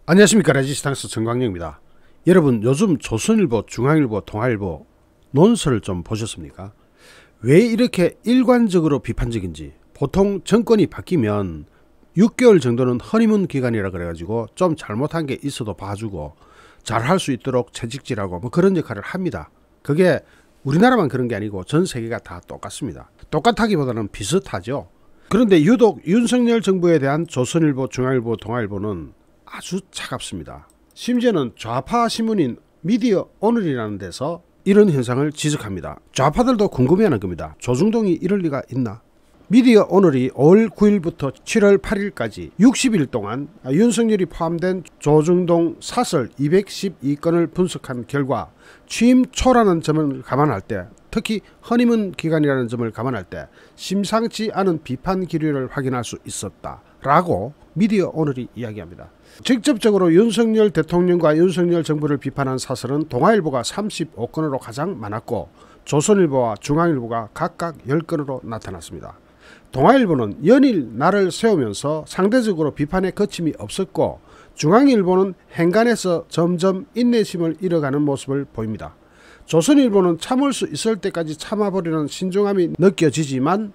안녕하십니까. 레지스탕스 정광영입니다. 여러분, 요즘 조선일보, 중앙일보, 동아일보 논설을 좀 보셨습니까? 왜 이렇게 일관적으로 비판적인지. 보통 정권이 바뀌면 6개월 정도는 허니문 기간이라 그래가지고 좀 잘못한 게 있어도 봐주고 잘할 수 있도록 채찍질하고 뭐 그런 역할을 합니다. 그게 우리나라만 그런 게 아니고 전 세계가 다 똑같습니다. 똑같다기보다는 비슷하죠. 그런데 유독 윤석열 정부에 대한 조선일보, 중앙일보, 동아일보는 아주 차갑습니다. 심지어는 좌파 신문인 미디어 오늘이라는 데서 이런 현상을 지적합니다. 좌파들도 궁금해하는 겁니다. 조중동이 이럴 리가 있나? 미디어 오늘이 5월 9일부터 7월 8일까지 60일 동안 윤석열이 포함된 조중동 사설 212건을 분석한 결과 취임 초라는 점을 감안할 때, 특히 허니문 기간이라는 점을 감안할 때 심상치 않은 비판 기류를 확인할 수 있었다 라고 미디어 오늘이 이야기합니다. 직접적으로 윤석열 대통령과 윤석열 정부를 비판한 사설은 동아일보가 35건으로 가장 많았고 조선일보와 중앙일보가 각각 10건으로 나타났습니다. 동아일보는 연일 날을 세우면서 상대적으로 비판에 거침이 없었고 중앙일보는 행간에서 점점 인내심을 잃어가는 모습을 보입니다. 조선일보는 참을 수 있을 때까지 참아버리는 신중함이 느껴지지만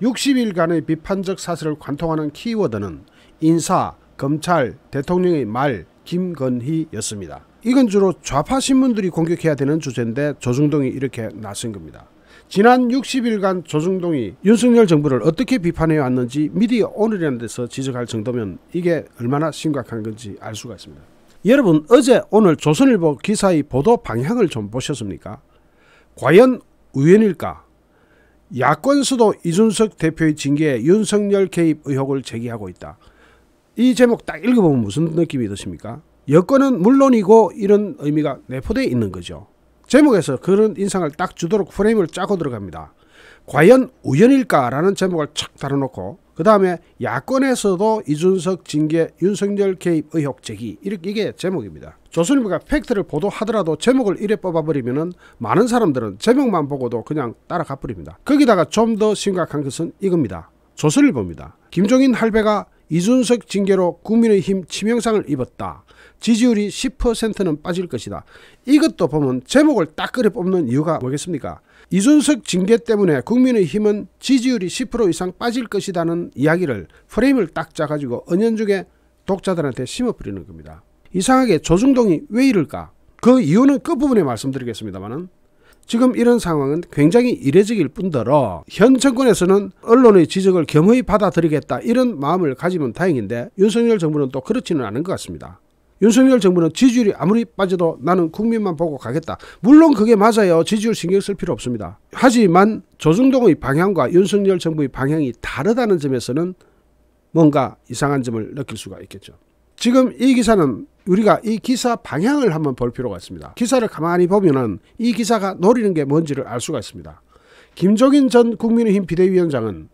60일간의 비판적 사설을 관통하는 키워드는 인사, 검찰, 대통령의 말, 김건희였습니다. 이건 주로 좌파 신문들이 공격해야 되는 주제인데 조중동이 이렇게 나선 겁니다. 지난 60일간 조중동이 윤석열 정부를 어떻게 비판해 왔는지 미디어 오늘이라는 데서 지적할 정도면 이게 얼마나 심각한 건지 알 수가 있습니다. 여러분, 어제 오늘 조선일보 기사의 보도 방향을 좀 보셨습니까? 과연 우연일까? 야권 수도 이준석 대표의 징계에 윤석열 개입 의혹을 제기하고 있다. 이 제목 딱 읽어보면 무슨 느낌이 드십니까? 여권은 물론이고 이런 의미가 내포되어 있는 거죠. 제목에서 그런 인상을 딱 주도록 프레임을 짜고 들어갑니다. 과연 우연일까라는 제목을 척 달아놓고 그 다음에 야권에서도 이준석 징계 윤석열 개입 의혹 제기, 이게 제목입니다. 조선일보가 팩트를 보도하더라도 제목을 이래 뽑아버리면 많은 사람들은 제목만 보고도 그냥 따라가 버립니다. 거기다가 좀 더 심각한 것은 이겁니다. 조선일보입니다. 김종인 할배가 이준석 징계로 국민의힘 치명상을 입었다. 지지율이 10%는 빠질 것이다. 이것도 보면 제목을 딱 그래 뽑는 이유가 뭐겠습니까? 이준석 징계 때문에 국민의힘은 지지율이 10% 이상 빠질 것이라는 이야기를 프레임을 딱 짜가지고 은연중에 독자들한테 심어버리는 겁니다. 이상하게 조중동이 왜 이럴까? 그 이유는 끝부분에 말씀드리겠습니다만은 지금 이런 상황은 굉장히 이례적일 뿐더러 현 정권에서는 언론의 지적을 겸허히 받아들이겠다 이런 마음을 가지면 다행인데 윤석열 정부는 또 그렇지는 않은 것 같습니다. 윤석열 정부는 지지율이 아무리 빠져도 나는 국민만 보고 가겠다. 물론 그게 맞아요. 지지율 신경 쓸 필요 없습니다. 하지만 조중동의 방향과 윤석열 정부의 방향이 다르다는 점에서는 뭔가 이상한 점을 느낄 수가 있겠죠. 지금 이 기사는 우리가 이 기사 방향을 한번 볼 필요가 있습니다. 기사를 가만히 보면은 이 기사가 노리는 게 뭔지를 알 수가 있습니다. 김종인 전 국민의힘 비대위원장은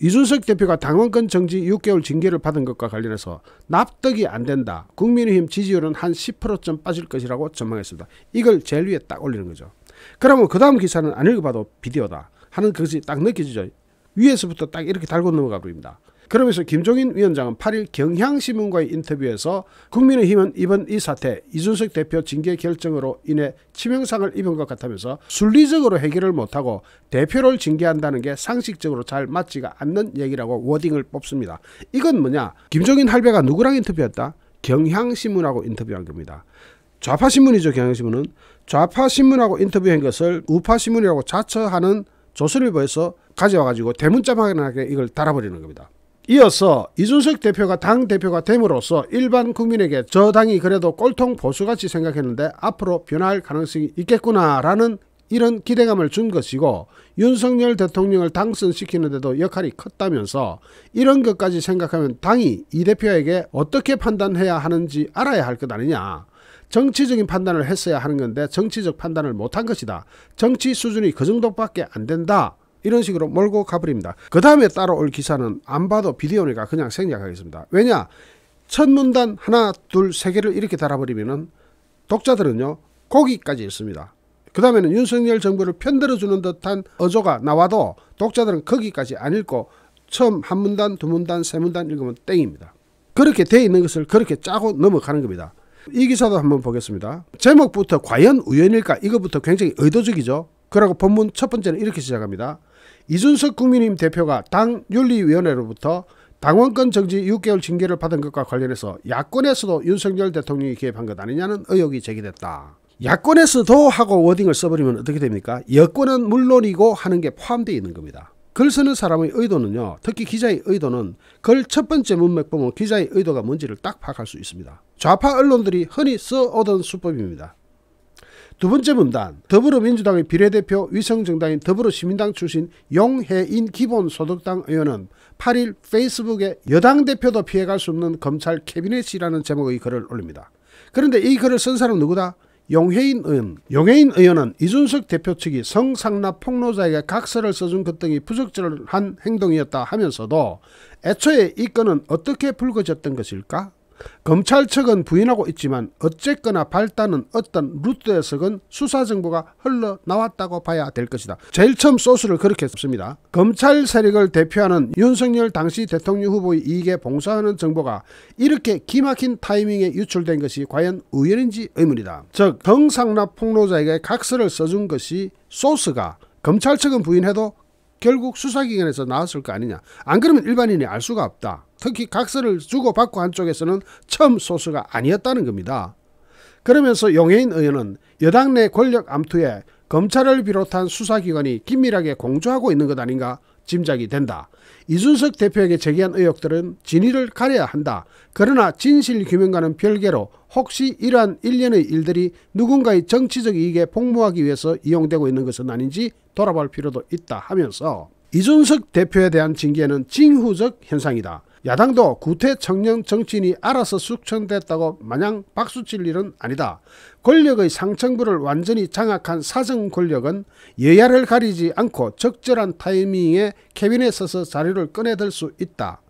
이준석 대표가 당원권 정지 6개월 징계를 받은 것과 관련해서 납득이 안 된다. 국민의힘 지지율은 한 10%쯤 빠질 것이라고 전망했습니다. 이걸 제일 위에 딱 올리는 거죠. 그러면 그 다음 기사는 안 읽어봐도 비디오다 하는 것이 딱 느껴지죠. 위에서부터 딱 이렇게 달고 넘어가 버립니다. 그러면서 김종인 위원장은 8일 경향신문과의 인터뷰에서 국민의힘은 이번 이 사태 이준석 대표 징계 결정으로 인해 치명상을 입은 것 같으면서 순리적으로 해결을 못하고 대표를 징계한다는 게 상식적으로 잘 맞지가 않는 얘기라고 워딩을 뽑습니다. 이건 뭐냐? 김종인 할배가 누구랑 인터뷰했다? 경향신문하고 인터뷰한 겁니다. 좌파신문이죠. 경향신문은. 좌파신문하고 인터뷰한 것을 우파신문이라고 자처하는 조선일보에서 가져와가지고 대문짝하게 이걸 달아버리는 겁니다. 이어서 이준석 대표가 당대표가 됨으로써 일반 국민에게 저 당이 그래도 꼴통 보수같이 생각했는데 앞으로 변화할 가능성이 있겠구나라는 이런 기대감을 준 것이고 윤석열 대통령을 당선시키는데도 역할이 컸다면서 이런 것까지 생각하면 당이 이 대표에게 어떻게 판단해야 하는지 알아야 할 것 아니냐. 정치적인 판단을 했어야 하는 건데 정치적 판단을 못한 것이다. 정치 수준이 그 정도밖에 안 된다. 이런 식으로 몰고 가버립니다. 그 다음에 따라올 기사는 안 봐도 비디오니까 그냥 생략하겠습니다. 왜냐? 첫 문단 하나 둘 세 개를 이렇게 달아버리면 독자들은요 거기까지 읽습니다. 그 다음에는 윤석열 정부를 편들어주는 듯한 어조가 나와도 독자들은 거기까지 안 읽고 처음 한 문단 두 문단 세 문단 읽으면 땡입니다. 그렇게 돼 있는 것을 그렇게 짜고 넘어가는 겁니다. 이 기사도 한번 보겠습니다. 제목부터 과연 우연일까? 이것부터 굉장히 의도적이죠. 그리고 본문 첫 번째는 이렇게 시작합니다. 이준석 국민의힘 대표가 당 윤리위원회로부터 당원권 정지 6개월 징계를 받은 것과 관련해서 야권에서도 윤석열 대통령이 개입한 것 아니냐는 의혹이 제기됐다. 야권에서도 하고 워딩을 써버리면 어떻게 됩니까? 여권은 물론이고 하는 게 포함되어 있는 겁니다. 글 쓰는 사람의 의도는요, 특히 기자의 의도는 글 첫 번째 문맥 보면 기자의 의도가 뭔지를 딱 파악할 수 있습니다. 좌파 언론들이 흔히 써오던 수법입니다. 두 번째 문단, 더불어민주당의 비례대표 위성정당인 더불어시민당 출신 용해인 기본소득당 의원은 8일 페이스북에 여당 대표도 피해갈 수 없는 검찰 캐비넷이라는 제목의 글을 올립니다. 그런데 이 글을 쓴 사람은 누구다? 용해인 의원. 용해인 의원은 이준석 대표 측이 성상납 폭로자에게 각서를 써준 것 등이 부적절한 행동이었다 하면서도 애초에 이 건은 어떻게 불거졌던 것일까? 검찰 측은 부인하고 있지만 어쨌거나 발단은 어떤 루트에서건 수사 정보가 흘러나왔다고 봐야 될 것이다. 제일 처음 소스를 그렇게 씁니다. 검찰 세력을 대표하는 윤석열 당시 대통령 후보의 이익에 봉사하는 정보가 이렇게 기막힌 타이밍에 유출된 것이 과연 우연인지 의문이다. 즉 성상납 폭로자에게 각서를 써준 것이 소스가 검찰 측은 부인해도 결국 수사기관에서 나왔을 거 아니냐. 안 그러면 일반인이 알 수가 없다. 특히 각서를 주고받고 한 쪽에서는 처음 소스가 아니었다는 겁니다. 그러면서 용해인 의원은 여당 내 권력 암투에 검찰을 비롯한 수사기관이 긴밀하게 공조하고 있는 것 아닌가 짐작이 된다. 이준석 대표에게 제기한 의혹들은 진위를 가려야 한다. 그러나 진실규명과는 별개로 혹시 이러한 일련의 일들이 누군가의 정치적 이익에 복무하기 위해서 이용되고 있는 것은 아닌지 돌아볼 필요도 있다 하면서 이준석 대표에 대한 징계는 징후적 현상이다. 야당도 구태 청년 정치인이 알아서 숙청됐다고 마냥 박수칠 일은 아니다. 권력의 상층부를 완전히 장악한 사정 권력은 여야를 가리지 않고 적절한 타이밍에 캐비넷에서 자료를 꺼내들 수 있다.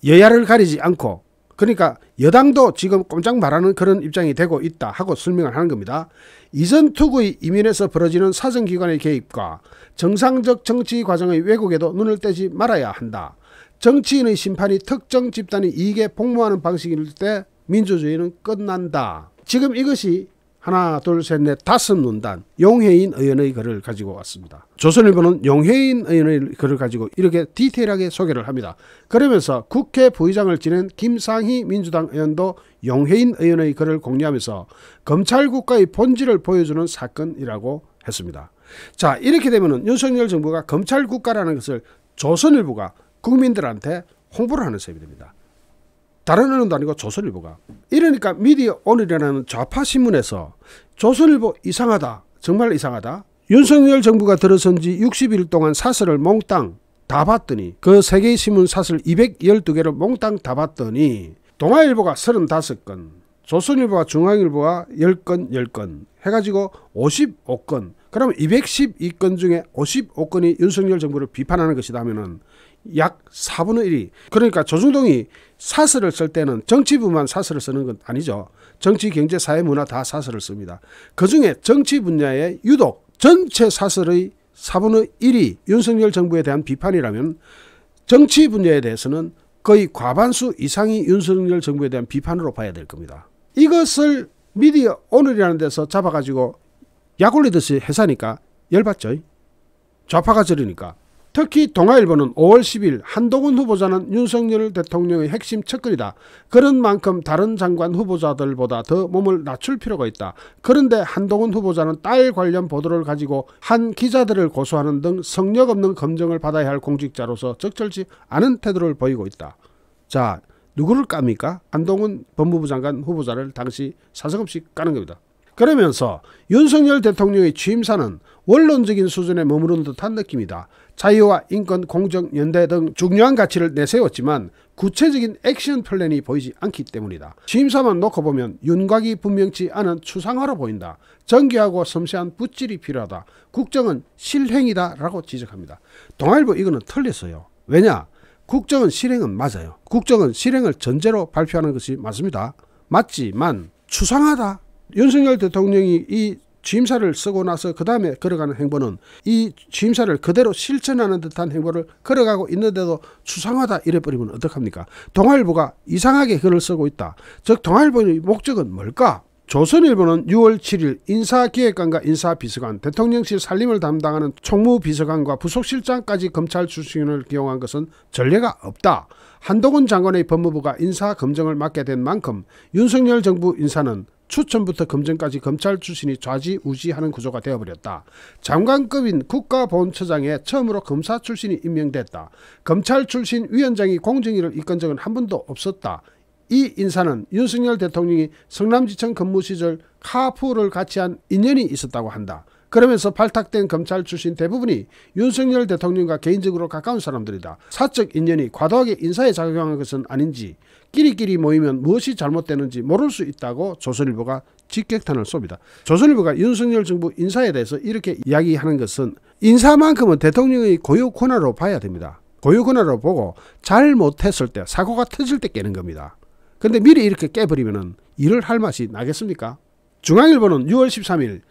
여야를 가리지 않고, 그러니까 여당도 지금 꼼짝 말하는 그런 입장이 되고 있다 하고 설명을 하는 겁니다. 이전 투구의 이면에서 벌어지는 사정기관의 개입과 정상적 정치 과정의 왜곡에도 눈을 떼지 말아야 한다. 정치인의 심판이 특정 집단의 이익에 복무하는 방식일 때 민주주의는 끝난다. 지금 이것이 하나 둘 셋 넷 다섯 문단 용해인 의원의 글을 가지고 왔습니다. 조선일보는 용해인 의원의 글을 가지고 이렇게 디테일하게 소개를 합니다. 그러면서 국회 부의장을 지낸 김상희 민주당 의원도 용해인 의원의 글을 공유하면서 검찰 국가의 본질을 보여주는 사건이라고 했습니다. 자, 이렇게 되면은 윤석열 정부가 검찰 국가라는 것을 조선일보가 국민들한테 홍보를 하는 셈이 됩니다. 다른 언론도 아니고 조선일보가. 이러니까 미디어 오늘이라는 좌파 신문에서 조선일보 이상하다, 정말 이상하다, 윤석열 정부가 들어선 지 60일 동안 사설을 몽땅 다 봤더니, 그 3개의 신문 사설 212개를 몽땅 다 봤더니 동아일보가 35건, 조선일보와 중앙일보가 10건 해가지고 55건, 그러면 212건 중에 55건이 윤석열 정부를 비판하는 것이다 하면은 약 4분의 1이, 그러니까 조중동이 사설을 쓸 때는 정치부만 사설을 쓰는 건 아니죠. 정치, 경제, 사회, 문화 다 사설을 씁니다. 그중에 정치 분야에 유독 전체 사설의 4분의 1이 윤석열 정부에 대한 비판이라면 정치 분야에 대해서는 거의 과반수 이상이 윤석열 정부에 대한 비판으로 봐야 될 겁니다. 이것을 미디어 오늘이라는 데서 잡아가지고 약 올리듯이 해사니까 열받죠. 좌파가 저러니까. 특히 동아일보는 5월 10일 한동훈 후보자는 윤석열 대통령의 핵심 측근이다. 그런 만큼 다른 장관 후보자들보다 더 몸을 낮출 필요가 있다. 그런데 한동훈 후보자는 딸 관련 보도를 가지고 한 기자들을 고소하는 등 성역 없는 검증을 받아야 할 공직자로서 적절치 않은 태도를 보이고 있다. 자, 누구를 깝니까? 한동훈 법무부 장관 후보자를 당시 사정없이 까는 겁니다. 그러면서 윤석열 대통령의 취임사는 원론적인 수준에 머무른 듯한 느낌이다. 자유와 인권, 공정, 연대 등 중요한 가치를 내세웠지만 구체적인 액션 플랜이 보이지 않기 때문이다. 취임사만 놓고 보면 윤곽이 분명치 않은 추상화로 보인다. 정교하고 섬세한 붓질이 필요하다. 국정은 실행이다 라고 지적합니다. 동아일보 이거는 틀렸어요. 왜냐? 국정은 실행은 맞아요. 국정은 실행을 전제로 발표하는 것이 맞습니다. 맞지만 추상하다. 윤석열 대통령이 이 취임사를 쓰고 나서 그 다음에 걸어가는 행보는 이 취임사를 그대로 실천하는 듯한 행보를 걸어가고 있는데도 수상하다 이래버리면 어떡합니까? 동아일보가 이상하게 글을 쓰고 있다. 즉 동아일보의 목적은 뭘까? 조선일보는 6월 7일 인사기획관과 인사비서관, 대통령실 살림을 담당하는 총무비서관과 부속실장까지 검찰 출신을 기용한 것은 전례가 없다. 한동훈 장관의 법무부가 인사검증을 맡게 된 만큼 윤석열 정부 인사는 추천부터 검증까지 검찰 출신이 좌지우지하는 구조가 되어버렸다. 장관급인 국가보훈처장에 처음으로 검사 출신이 임명됐다. 검찰 출신 위원장이 공정위를 이끈 적은 한 번도 없었다. 이 인사는 윤석열 대통령이 성남지청 근무 시절 카푸를 같이 한 인연이 있었다고 한다. 그러면서 발탁된 검찰 출신 대부분이 윤석열 대통령과 개인적으로 가까운 사람들이다. 사적 인연이 과도하게 인사에 작용한 것은 아닌지, 끼리끼리 모이면 무엇이 잘못되는지 모를 수 있다고 조선일보가 직격탄을 쏩니다. 조선일보가 윤석열 정부 인사에 대해서 이렇게 이야기하는 것은 인사만큼은 대통령의 고유 권한으로 봐야 됩니다. 고유 권한으로 보고 잘못했을 때, 사고가 터질 때 깨는 겁니다. 그런데 미리 이렇게 깨버리면 일을 할 맛이 나겠습니까? 중앙일보는 6월 13일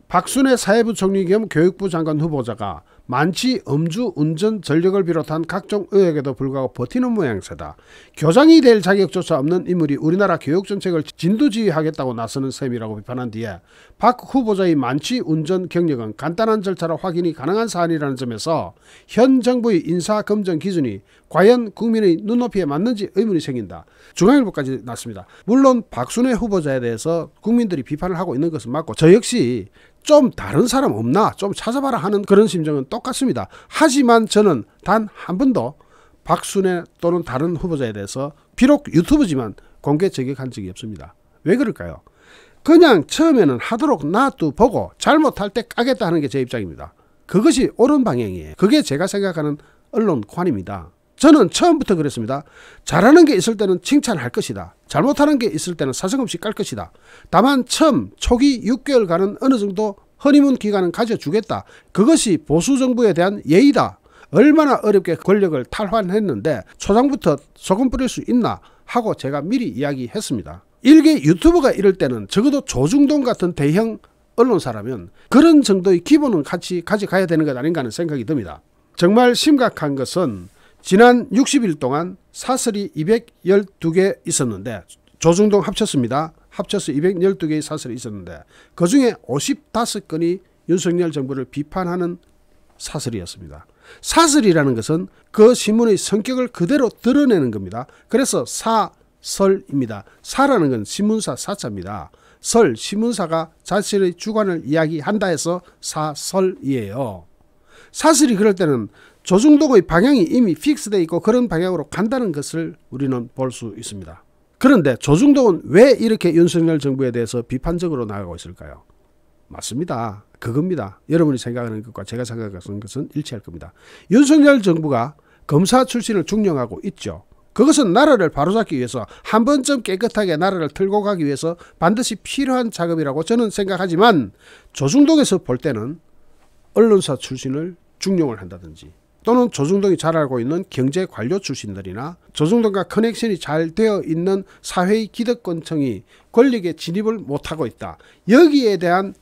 박순애 사회부 총리 겸 교육부 장관 후보자가 만취, 음주, 운전, 전력을 비롯한 각종 의혹에도 불구하고 버티는 모양새다. 교장이 될 자격조차 없는 인물이 우리나라 교육정책을 진두지휘하겠다고 나서는 셈이라고 비판한 뒤에 박 후보자의 만취, 운전 경력은 간단한 절차로 확인이 가능한 사안이라는 점에서 현 정부의 인사검증 기준이 과연 국민의 눈높이에 맞는지 의문이 생긴다. 중앙일보까지 났습니다. 물론 박순애 후보자에 대해서 국민들이 비판을 하고 있는 것은 맞고 저 역시 좀 다른 사람 없나 좀 찾아봐라 하는 그런 심정은 똑같습니다. 하지만 저는 단 한 번도 박순애 또는 다른 후보자에 대해서 비록 유튜브지만 공개 저격한 적이 없습니다. 왜 그럴까요? 그냥 처음에는 하도록 놔두보고 잘못할 때 까겠다 하는 게 제 입장입니다. 그것이 옳은 방향이에요. 그게 제가 생각하는 언론관입니다. 저는 처음부터 그랬습니다. 잘하는 게 있을 때는 칭찬할 것이다. 잘못하는 게 있을 때는 사정없이 깔 것이다. 다만 처음 초기 6개월간은 어느 정도 허니문 기간은 가져주겠다. 그것이 보수정부에 대한 예의다. 얼마나 어렵게 권력을 탈환했는데 초장부터 소금 뿌릴 수 있나 하고 제가 미리 이야기했습니다. 일개 유튜버가 이럴 때는 적어도 조중동 같은 대형 언론사라면 그런 정도의 기본은 같이 가져가야 되는 것 아닌가 하는 생각이 듭니다. 정말 심각한 것은 지난 60일 동안 사설이 212개 있었는데 조중동 합쳤습니다. 합쳐서 212개의 사설이 있었는데 그중에 55건이 윤석열 정부를 비판하는 사설이었습니다. 사설이라는 것은 그 신문의 성격을 그대로 드러내는 겁니다. 그래서 사설입니다. 사라는 건 신문사 사자입니다. 설, 신문사가 자신의 주관을 이야기한다 해서 사설이에요. 사설이 그럴 때는 조중동의 방향이 이미 픽스되어 있고 그런 방향으로 간다는 것을 우리는 볼 수 있습니다. 그런데 조중동은 왜 이렇게 윤석열 정부에 대해서 비판적으로 나가고 있을까요? 맞습니다. 그겁니다. 여러분이 생각하는 것과 제가 생각하는 것은 일치할 겁니다. 윤석열 정부가 검사 출신을 중용하고 있죠. 그것은 나라를 바로잡기 위해서 한 번쯤 깨끗하게 나라를 틀고 가기 위해서 반드시 필요한 작업이라고 저는 생각하지만 조중동에서 볼 때는 언론사 출신을 중용을 한다든지 또는 조중동이 잘 알고 있는 경제관료 출신들이나 조중동과 커넥션이 잘 되어 있는 사회의 기득권층이 권력에 진입을 못하고 있다. 여기에 대한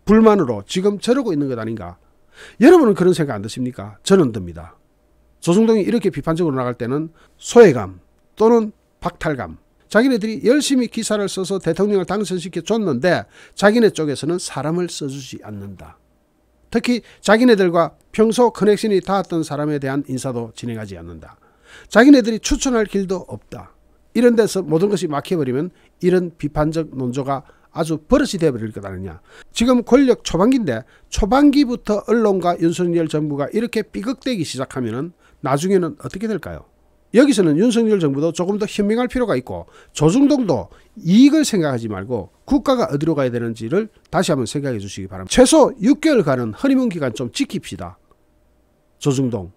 불만으로 지금 저러고 있는 것 아닌가. 여러분은 그런 생각 안 드십니까? 저는 듭니다. 조중동이 이렇게 비판적으로 나갈 때는 소외감 또는 박탈감. 자기네들이 열심히 기사를 써서 대통령을 당선시켜 줬는데 자기네 쪽에서는 사람을 써주지 않는다. 특히 자기네들과 평소 커넥션이 닿았던 사람에 대한 인사도 진행하지 않는다. 자기네들이 추천할 길도 없다. 이런 데서 모든 것이 막혀버리면 이런 비판적 논조가 아주 버릇이 되어버릴 것 아니냐. 지금 권력 초반기인데 초반기부터 언론과 윤석열 정부가 이렇게 삐걱대기 시작하면 나중에는 어떻게 될까요? 여기서는 윤석열 정부도 조금 더 현명할 필요가 있고 조중동도 이익을 생각하지 말고 국가가 어디로 가야 되는지를 다시 한번 생각해 주시기 바랍니다. 최소 6개월간은 허니문 기간 좀 지킵시다. 조중동.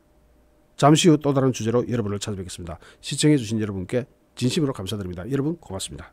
잠시 후 또 다른 주제로 여러분을 찾아뵙겠습니다. 시청해 주신 여러분께 진심으로 감사드립니다. 여러분 고맙습니다.